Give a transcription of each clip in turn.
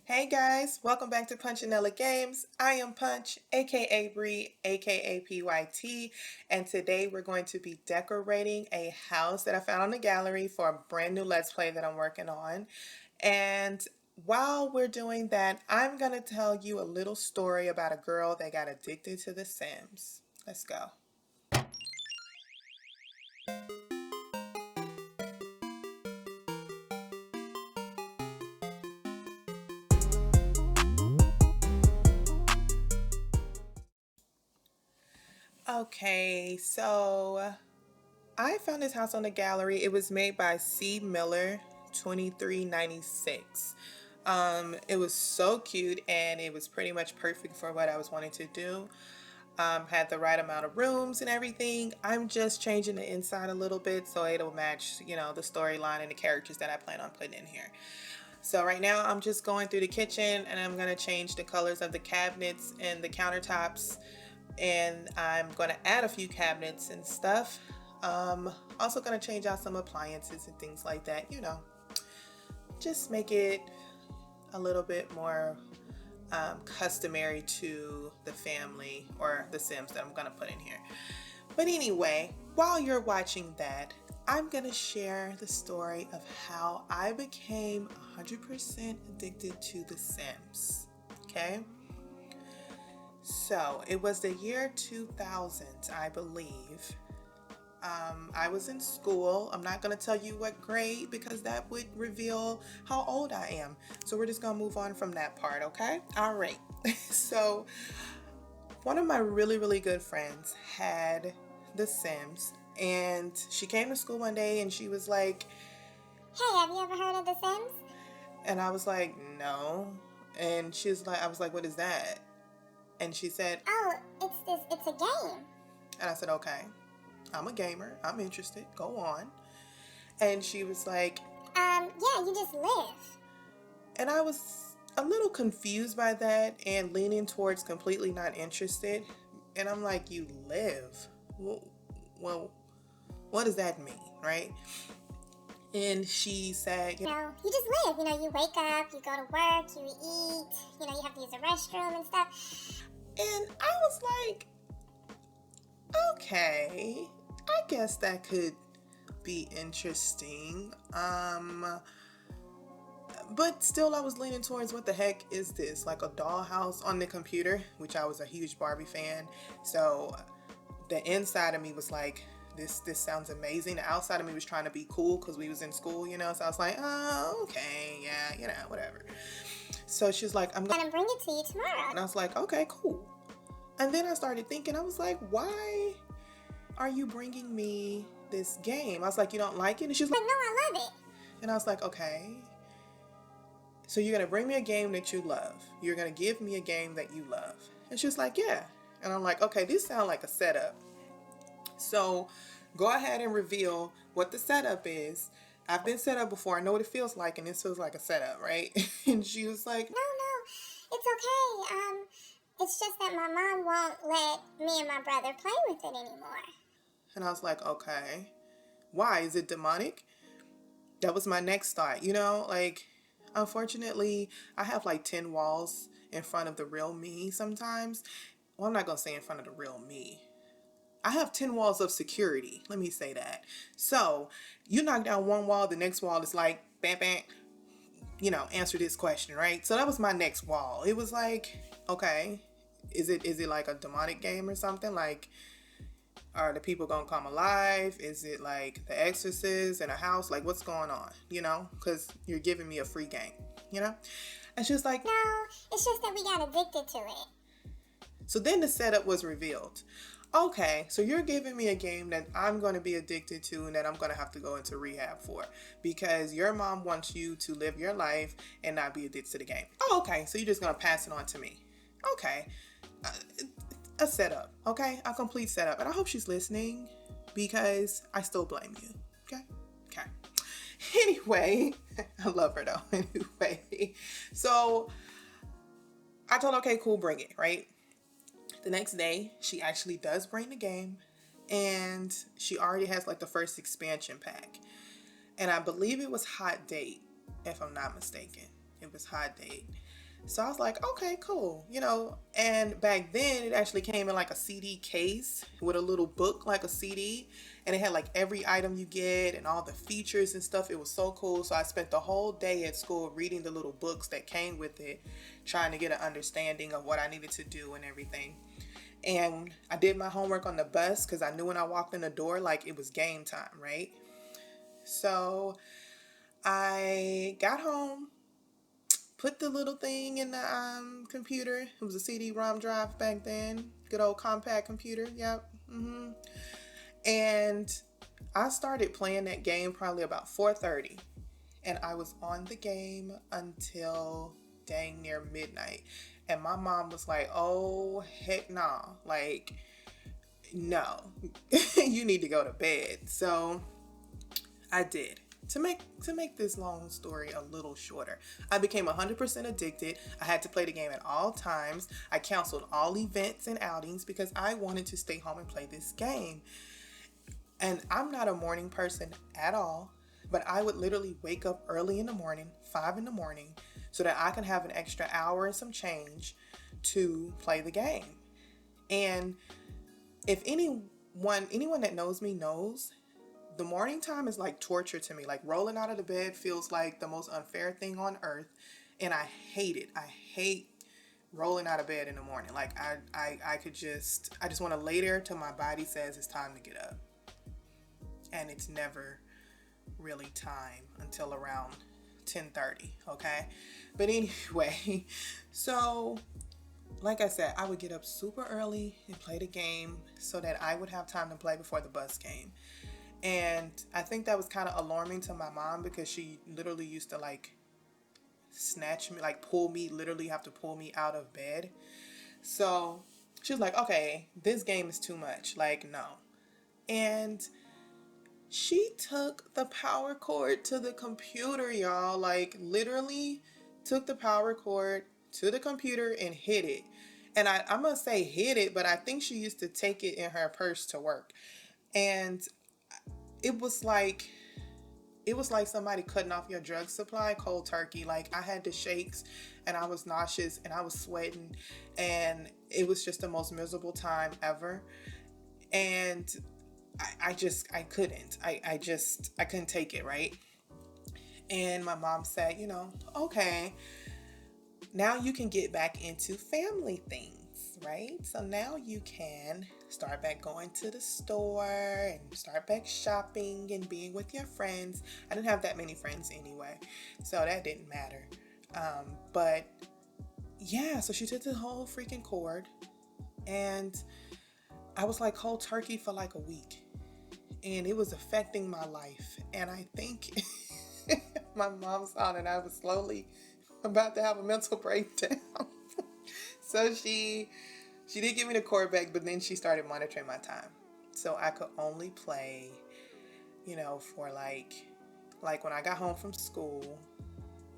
Hey guys, welcome back to Punchinella Games. I am Punch, aka Bree, aka PYT, and today we're going to be decorating a house that I found on the gallery for a brand new Let's Play that I'm working on. And while we're doing that, I'm going to tell you a little story about a girl that got addicted to The Sims. Let's go. Okay, so I found this house on the gallery. It was made by CMILLER2396. It was so cute and it was pretty much perfect for what I was wanting to do. Had the right amount of rooms and everything. I'm just changing the inside a little bit so it'll match, the storyline and the characters that I plan on putting in here. So right now I'm just going through the kitchen and I'm going to change the colors of the cabinets and the countertops. And I'm going to add a few cabinets and stuff. Also going to change out some appliances and things like that, just make it a little bit more customary to the family or the Sims that I'm going to put in here. But anyway, while you're watching that, I'm going to share the story of how I became 100% addicted to The Sims. Okay? So it was the year 2000, I believe. I was in school. I'm not going to tell you what grade because that would reveal how old I am. So we're just going to move on from that part, okay? All right. So one of my really, really good friends had The Sims, and she came to school one day and she was like, "Hey, have you ever heard of The Sims?" And I was like, no. And she was like, I was like, what is that? And she said, "Oh, it's a game." And I said, okay, I'm a gamer. I'm interested. Go on. And she was like, yeah, you just live. And I was a little confused by that and leaning towards completely not interested. And I'm like, you live? Well, what does that mean, right? And she said, you just live. You wake up, you go to work, you eat, you have to use a restroom and stuff. And I was like, okay, I guess that could be interesting. But still I was leaning towards, what the heck is this? Like a dollhouse on the computer, which I was a huge Barbie fan. So the inside of me was like, this sounds amazing. The outside of me was trying to be cool because we was in school, so I was like, oh, okay, yeah, whatever. So she was like, I'm gonna bring it to you tomorrow. And I was like, okay, cool. And then I started thinking, I was like, why are you bringing me this game? I was like, you don't like it? And she's like, no, I love it. And I was like, okay. So you're gonna bring me a game that you love. You're gonna give me a game that you love. And she was like, yeah. And I'm like, okay, this sounds like a setup. So go ahead and reveal what the setup is. I've been set up before. I know what it feels like, and this feels like a setup, right? And she was like, no, it's okay. It's just that my mom won't let me and my brother play with it anymore. And I was like, okay. Why? Is it demonic? That was my next thought, unfortunately, I have like 10 walls in front of the real me sometimes. Well, I'm not going to say in front of the real me. I have 10 walls of security. Let me say that. So you knock down one wall, the next wall is like, bam, bam, answer this question, right? So that was my next wall. It was like, okay, is it like a demonic game or something? Like, are the people gonna come alive? Is it like The Exorcist in a house? Like, what's going on? Because you're giving me a free game, And she was like, no, it's just that we got addicted to it. So then the setup was revealed. Okay, so you're giving me a game that I'm going to be addicted to and that I'm going to have to go into rehab for because your mom wants you to live your life and not be addicted to the game. Oh, okay, so you're just going to pass it on to me. Okay, a setup, okay? A complete setup. And I hope she's listening because I still blame you, okay? Okay. Anyway, I love her though. Anyway, so I told her, okay, cool, bring it, right? The next day, she actually does bring the game, and she already has like the first expansion pack. And I believe it was Hot Date, if I'm not mistaken. It was Hot Date. So I was like, okay, cool, you know. And back then, it actually came in like a CD case with a little book, like a CD, and it had like every item you get and all the features and stuff. It was so cool. So I spent the whole day at school reading the little books that came with it, trying to get an understanding of what I needed to do and everything. And I did my homework on the bus because I knew when I walked in the door, like it was game time, right? So I got home, put the little thing in the computer. It was a CD-ROM drive back then. Good old compact computer. Yep. And I started playing that game probably about 4:30, and I was on the game until dang near midnight. And my mom was like, "Oh heck nah, like no, you need to go to bed." So I did. To make this long story a little shorter, I became 100% addicted. I had to play the game at all times. I canceled all events and outings because I wanted to stay home and play this game. And I'm not a morning person at all, but I would literally wake up early in the morning, 5 in the morning, so that I can have an extra hour and some change to play the game. And if anyone that knows me knows, the morning time is like torture to me. Like rolling out of the bed feels like the most unfair thing on earth, and I hate it. I hate rolling out of bed in the morning. Like I just want to lay there till my body says it's time to get up, and it's never really time until around 10:30. Okay, but anyway, so like I said, I would get up super early and play the game so that I would have time to play before the bus came. And I think that was kind of alarming to my mom because she literally used to like snatch me, like pull me, literally have to pull me out of bed. So she was like, okay, this game is too much. Like, no. And she took the power cord to the computer, y'all. Like, literally took the power cord to the computer and hid it. And I'm going to say hid it, but I think she used to take it in her purse to work. And it was like somebody cutting off your drug supply cold turkey. Like I had the shakes and I was nauseous and I was sweating and it was just the most miserable time ever. And I couldn't. I couldn't take it, right? And my mom said, okay, now you can get back into family things, right? So now you can start back going to the store and start back shopping and being with your friends. I didn't have that many friends anyway, so that didn't matter. But yeah, so she took the whole freaking cord, and I was like cold turkey for like a week, and it was affecting my life. And I think my mom saw that I was slowly about to have a mental breakdown. So she did give me the cord back, but then she started monitoring my time. So I could only play, for like when I got home from school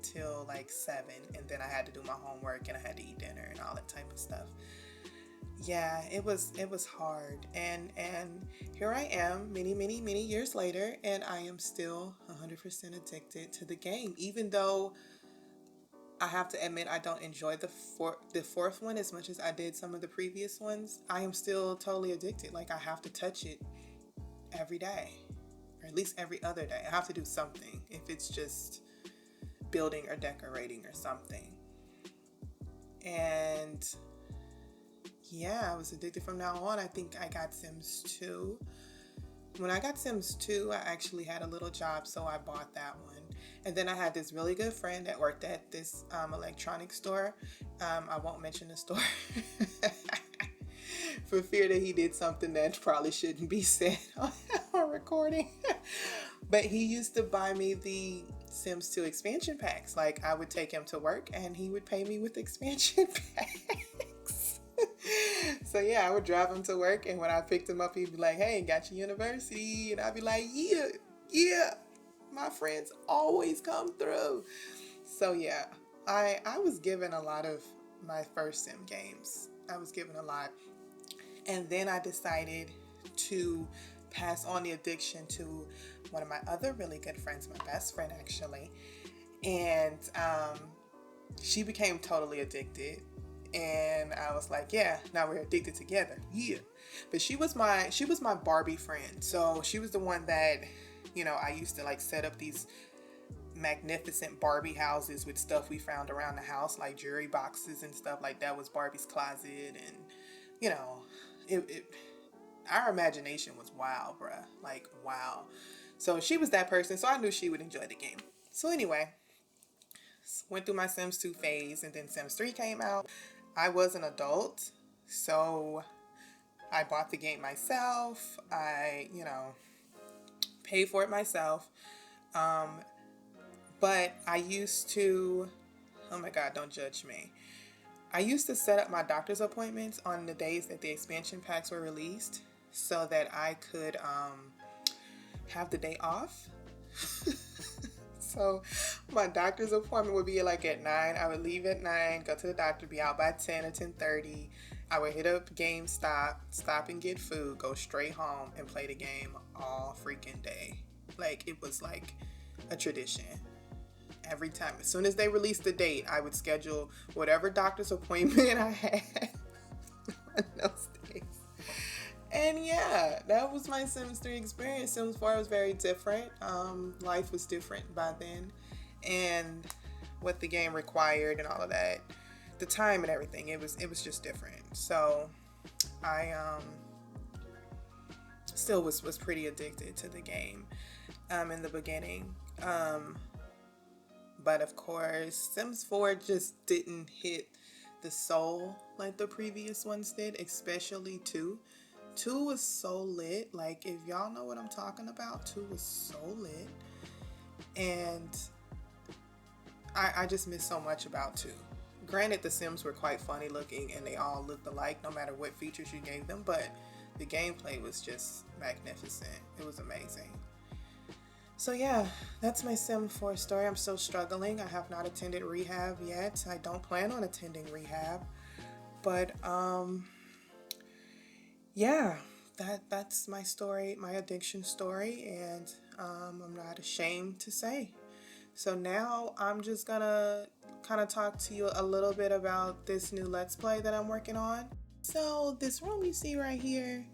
till like 7, and then I had to do my homework and I had to eat dinner and all that type of stuff. Yeah, it was hard. And here I am many years later, and I am still 100% addicted to the game, even though I have to admit I don't enjoy the fourth one as much as I did some of the previous ones. I am still totally addicted. Like I have to touch it every day, or at least every other day. I have to do something, if it's just building or decorating or something. And yeah, I was addicted from now on. I think I got Sims 2. When I got Sims 2, I actually had a little job, so I bought that one. And then I had this really good friend that worked at this electronics store. I won't mention the store for fear that he did something that probably shouldn't be said on recording. But he used to buy me the Sims 2 expansion packs. Like I would take him to work and he would pay me with expansion packs. So yeah, I would drive him to work, and when I picked him up, he'd be like, "Hey, got your university?" And I'd be like, "Yeah, my friends always come through." So yeah, I was given a lot of my first Sim games. I was given a lot, and then I decided to pass on the addiction to one of my other really good friends, my best friend actually, and she became totally addicted. And I was like, yeah, now we're addicted together. Yeah. But she was my Barbie friend. So she was the one that, I used to like set up these magnificent Barbie houses with stuff we found around the house, like jewelry boxes and stuff like that was Barbie's closet. And, our imagination was wild, bruh. Like, wow. So she was that person. So I knew she would enjoy the game. So anyway, went through my Sims 2 phase, and then Sims 3 came out. I was an adult, so I bought the game myself. I, paid for it myself. But I used to, oh my God, don't judge me. I used to set up my doctor's appointments on the days that the expansion packs were released so that I could have the day off. So my doctor's appointment would be like at 9. I would leave at 9, go to the doctor, be out by 10 or 10:30. I would hit up GameStop, stop and get food, go straight home and play the game all freaking day. Like, it was like a tradition. Every time, as soon as they released the date, I would schedule whatever doctor's appointment I had on those days. And yeah, that was my Sims 3 experience. Sims 4 was very different. Life was different by then, and what the game required and all of that, the time and everything, it was just different. So I still was pretty addicted to the game in the beginning. But of course, Sims 4 just didn't hit the soul like the previous ones did, especially 2. 2 was so lit. Like, if y'all know what I'm talking about, 2 was so lit. And I just miss so much about 2. Granted, the Sims were quite funny looking and they all looked alike no matter what features you gave them, but the gameplay was just magnificent. It was amazing. So yeah, that's my Sim 4 story. I'm still struggling. I have not attended rehab yet. I don't plan on attending rehab. But yeah, that's my story, my addiction story, and I'm not ashamed to say. So now I'm just gonna kind of talk to you a little bit about this new Let's Play that I'm working on. So this room you see right here,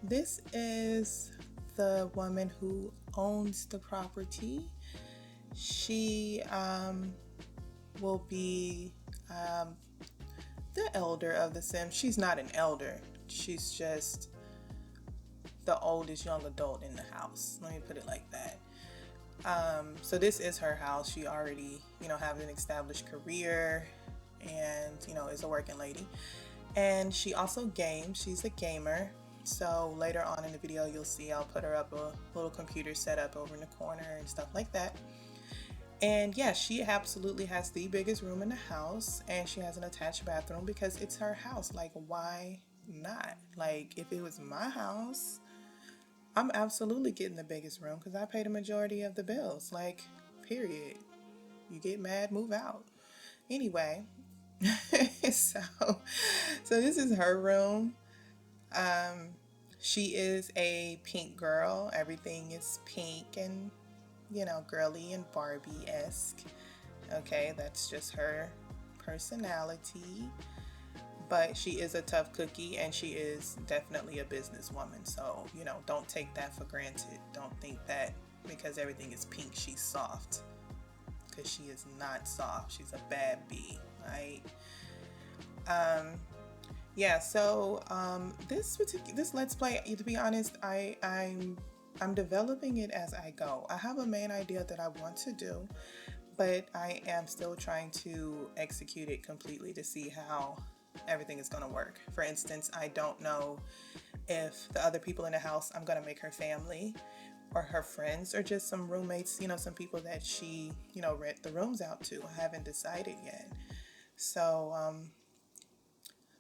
this is the woman who owns the property. She will be the elder of the Sims. She's not an elder. She's just the oldest young adult in the house. Let me put it like that. So this is her house. She already, have an established career and, is a working lady. And she also games. She's a gamer. So later on in the video, you'll see I'll put her up a little computer set up over in the corner and stuff like that. And yeah, she absolutely has the biggest room in the house, and she has an attached bathroom because it's her house. Like, why not? Like, if it was my house, I'm absolutely getting the biggest room because I pay the majority of the bills. Like, period. You get mad, move out. Anyway, so this is her room. She is a pink girl. Everything is pink and, girly and Barbie-esque. Okay, that's just her personality. But she is a tough cookie, and she is definitely a businesswoman. So, don't take that for granted. Don't think that because everything is pink, she's soft. Because she is not soft. She's a bad bee, right? Yeah, so this Let's Play, to be honest, I'm developing it as I go. I have a main idea that I want to do, but I am still trying to execute it completely to see how everything is going to work. For instance, I don't know if the other people in the house I'm going to make her family or her friends or just some roommates, some people that she, rent the rooms out to. I haven't decided yet. So,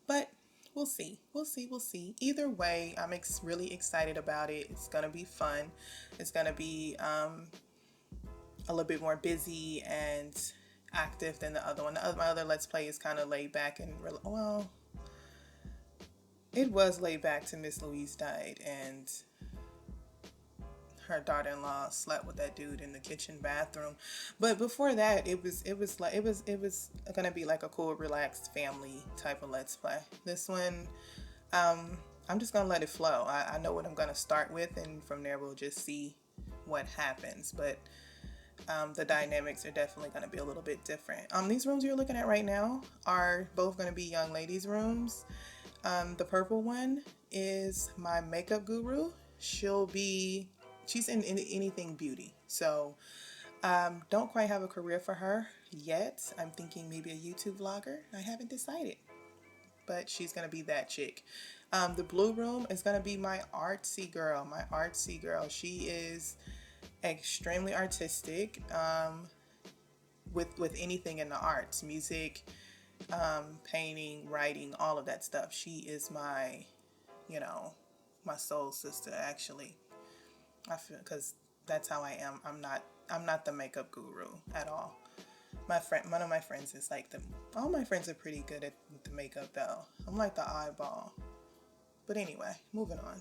but we'll see. We'll see. Either way, I'm really excited about it. It's going to be fun. It's going to be a little bit more busy and active than the other one. My other Let's Play is kind of laid back and, well, it was laid back till Miss Louise died, and her daughter-in-law slept with that dude in the kitchen bathroom. But before that, it was gonna be like a cool, relaxed family type of let's play. This one, I'm just gonna let it flow. I know what I'm gonna start with, and from there we'll just see what happens. But the dynamics are definitely going to be a little bit different. These rooms you're looking at right now are both going to be young ladies' rooms. The purple one is my makeup guru. She's in anything beauty. So don't quite have a career for her yet. I'm thinking maybe a YouTube vlogger. I haven't decided, but she's going to be that chick. The blue room is going to be my artsy girl. She is extremely artistic, with anything in the arts, music, painting, writing, all of that stuff. She is my, my soul sister, actually. I feel, because that's how I am. I'm not the makeup guru at all. One of my friends is like all my friends are pretty good at the makeup though. I'm like the eyeball. But anyway, moving on.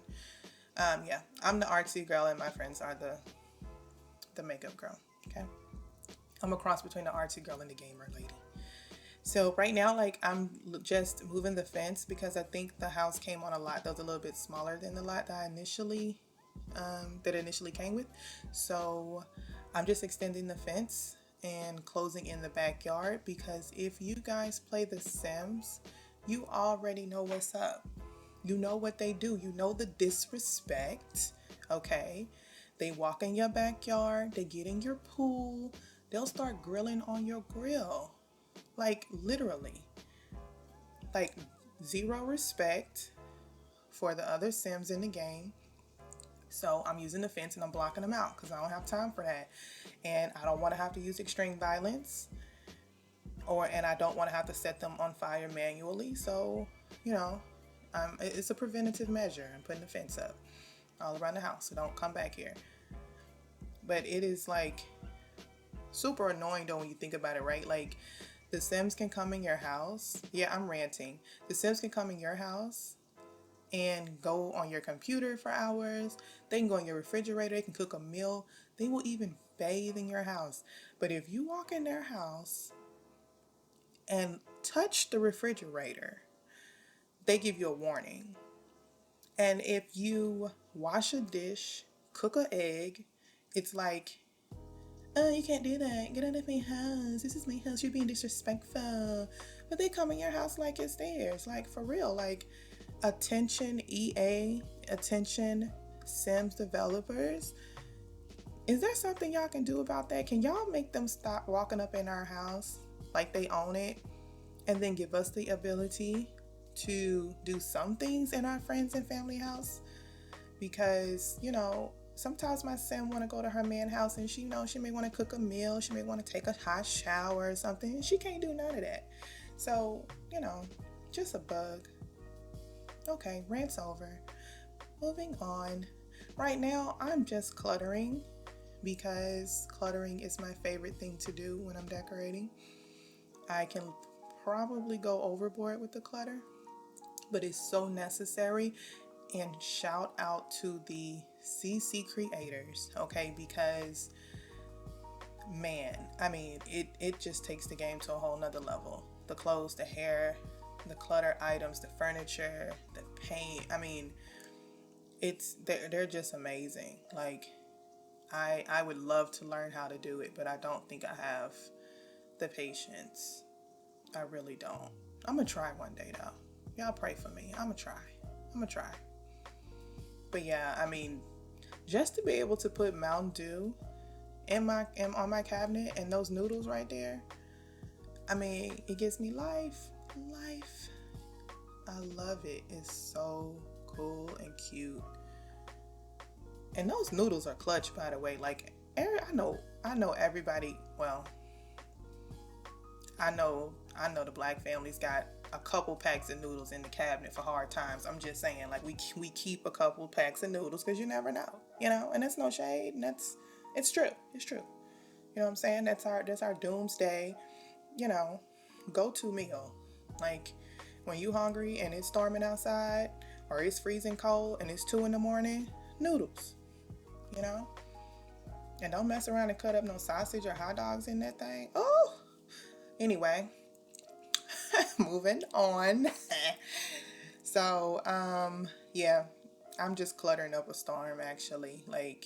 Yeah, I'm the artsy girl and my friends are the makeup girl. Okay, I'm a cross between the artsy girl and the gamer lady. So right now, like, I'm just moving the fence because I think the house came on a lot that was a little bit smaller than the lot that initially came with. So I'm just extending the fence and closing in the backyard, because if you guys play The Sims, you already know what's up. You know what they do. You know the disrespect. Okay, they walk in your backyard, they get in your pool, they'll start grilling on your grill. Like, literally. Like, zero respect for the other Sims in the game. So I'm using the fence and I'm blocking them out because I don't have time for that. And I don't want to have to use extreme violence, and I don't want to have to set them on fire manually. So, it's a preventative measure. I'm putting the fence up all around the house, so don't come back here. But it is like super annoying though when you think about it, right? Like, the Sims can come in your house. Yeah, I'm ranting. The Sims can come in your house and go on your computer for hours. They can go in your refrigerator. They can cook a meal. They will even bathe in your house. But if you walk in their house and touch the refrigerator, they give you a warning. And if you wash a dish, cook an egg, it's like, oh, you can't do that. Get out of my house. This is my house. You're being disrespectful. But they come in your house like it's theirs. Like, for real. Like, attention EA, attention Sims developers. Is there something y'all can do about that? Can y'all make them stop walking up in our house like they own it, and then give us the ability to do some things in our friends and family house? Because, sometimes my Sim want to go to her man house and she may want to cook a meal. She may want to take a hot shower or something. She can't do none of that. So, just a bug. Okay, rant's over. Moving on. Right now, I'm just cluttering because cluttering is my favorite thing to do when I'm decorating. I can probably go overboard with the clutter, but it's so necessary. And shout out to the CC creators, okay? Because, man, I mean, it just takes the game to a whole nother level. The clothes, the hair, the clutter items, the furniture, the paint. I mean, they're just amazing. Like, I would love to learn how to do it, but I don't think I have the patience. I really don't. I'm gonna try one day though. Y'all pray for me. I'm gonna try. But yeah, I mean, just to be able to put Mountain Dew on my cabinet and those noodles right there, I mean, it gives me life. I love it. It's so cool and cute. And those noodles are clutch, by the way. Like, I know everybody. Well, I know the Black family's got a couple packs of noodles in the cabinet for hard times. I'm just saying, like, we keep a couple packs of noodles because you never know, and that's no shade, and it's true. You know what I'm saying? That's our doomsday, go-to meal. Like, when you hungry and it's storming outside or it's freezing cold and it's 2 a.m, noodles, And don't mess around and cut up no sausage or hot dogs in that thing. Oh, anyway, moving on. So, yeah, I'm just cluttering up a storm actually. Like,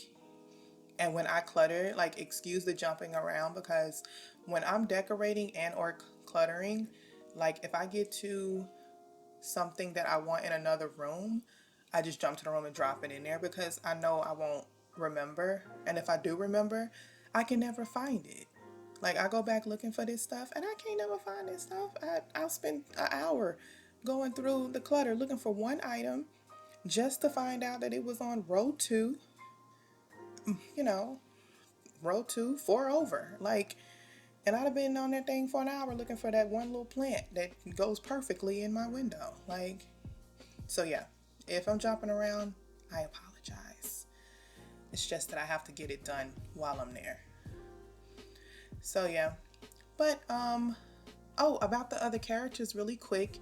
and when I clutter, like, excuse the jumping around, because when I'm decorating and or cluttering, like if I get to something that I want in another room, I just jump to the room and drop it in there because I know I won't remember. And if I do remember, I can never find it. Like, I go back looking for this stuff and I can't never find this stuff. I'll spend an hour going through the clutter looking for one item just to find out that it was on row two, you know, row two, four over. Like, and I'd have been on that thing for an hour looking for that one little plant that goes perfectly in my window. Like, so yeah, if I'm jumping around, I apologize. It's just that I have to get it done while I'm there. So yeah, but oh, about the other characters really quick.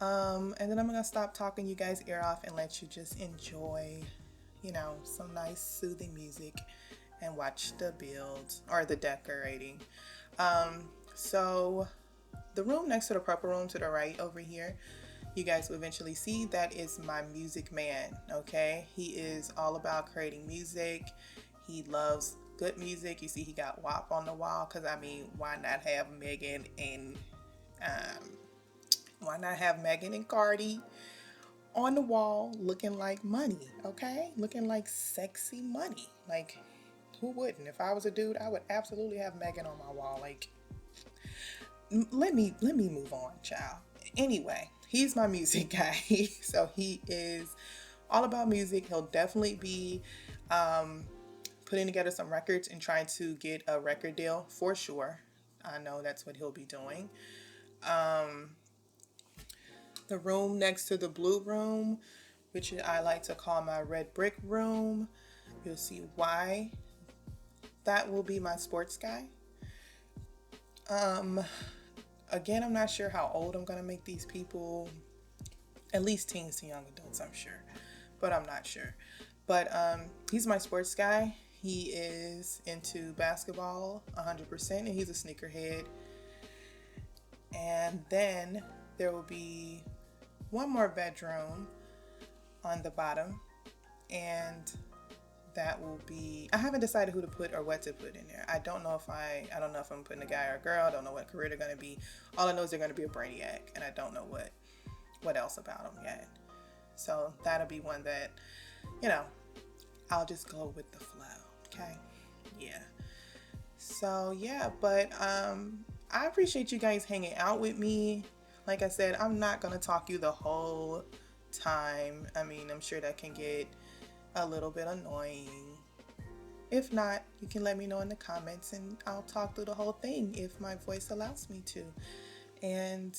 And then I'm gonna stop talking you guys' ear off and let you just enjoy, you know, some nice soothing music and watch the build or the decorating. So the room next to the purple room to the right over here, you guys will eventually see that is my music man. Okay, he is all about creating music. He loves good music. You see he got WAP on the wall, because I mean, why not have Megan and Cardi on the wall looking like money? Okay, looking like sexy money. Like, who wouldn't? If I was a dude, I would absolutely have Megan on my wall. Like, let me move on, child. Anyway, he's my music guy. So he is all about music. He'll definitely be putting together some records and trying to get a record deal for sure. I know that's what he'll be doing. The room next to the blue room, which I like to call my red brick room, you'll see why. That will be my sports guy. Again, I'm not sure how old I'm gonna make these people. At least teens to young adults, I'm sure, but I'm not sure. But he's my sports guy. He is into basketball 100%, and he's a sneakerhead. And then there will be one more bedroom on the bottom, and that will be, I haven't decided who to put or what to put in there. I don't know if I'm putting a guy or a girl. I don't know what career they're going to be. All I know is they're going to be a brainiac, and I don't know what else about them yet. So that'll be one that, you know, I'll just go with the flow. Okay. Yeah. So yeah, but I appreciate you guys hanging out with me. Like I said, I'm not going to talk you the whole time. I mean, I'm sure that can get a little bit annoying. If not, you can let me know in the comments and I'll talk through the whole thing if my voice allows me to. And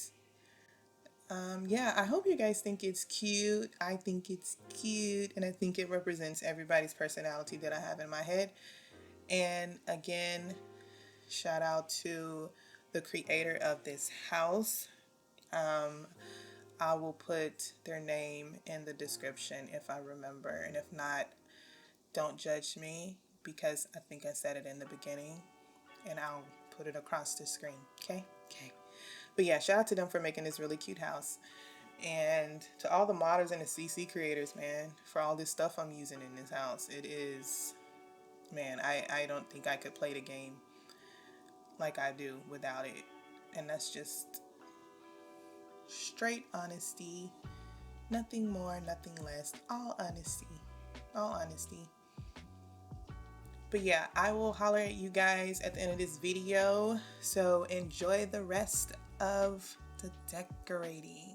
yeah, I hope you guys think it's cute. I think it's cute, and I think it represents everybody's personality that I have in my head. And again, shout out to the creator of this house. I will put their name in the description if I remember, and if not, don't judge me, because I think I said it in the beginning, and I'll put it across the screen. Okay. But yeah, shout out to them for making this really cute house, and to all the modders and the CC creators, man, for all this stuff I'm using in this house. It is, man, I don't think I could play the game like I do without it, and that's just straight honesty. Nothing more, nothing less. All honesty. But yeah, I will holler at you guys at the end of this video. So enjoy the rest of the decorating.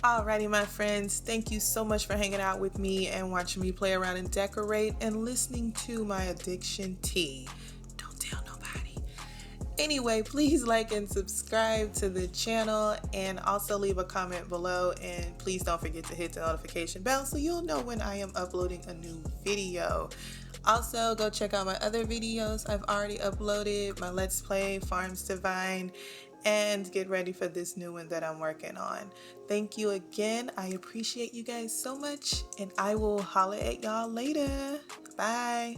Alrighty, my friends, thank you so much for hanging out with me and watching me play around and decorate and listening to my addiction tea. Don't tell nobody. Anyway, please like and subscribe to the channel and also leave a comment below, and please don't forget to hit the notification bell so you'll know when I am uploading a new video. Also, go check out my other videos I've already uploaded, my Let's Play Farms Divine, and get ready for this new one that I'm working on. Thank you again. I appreciate you guys so much, and I will holla at y'all later. Bye.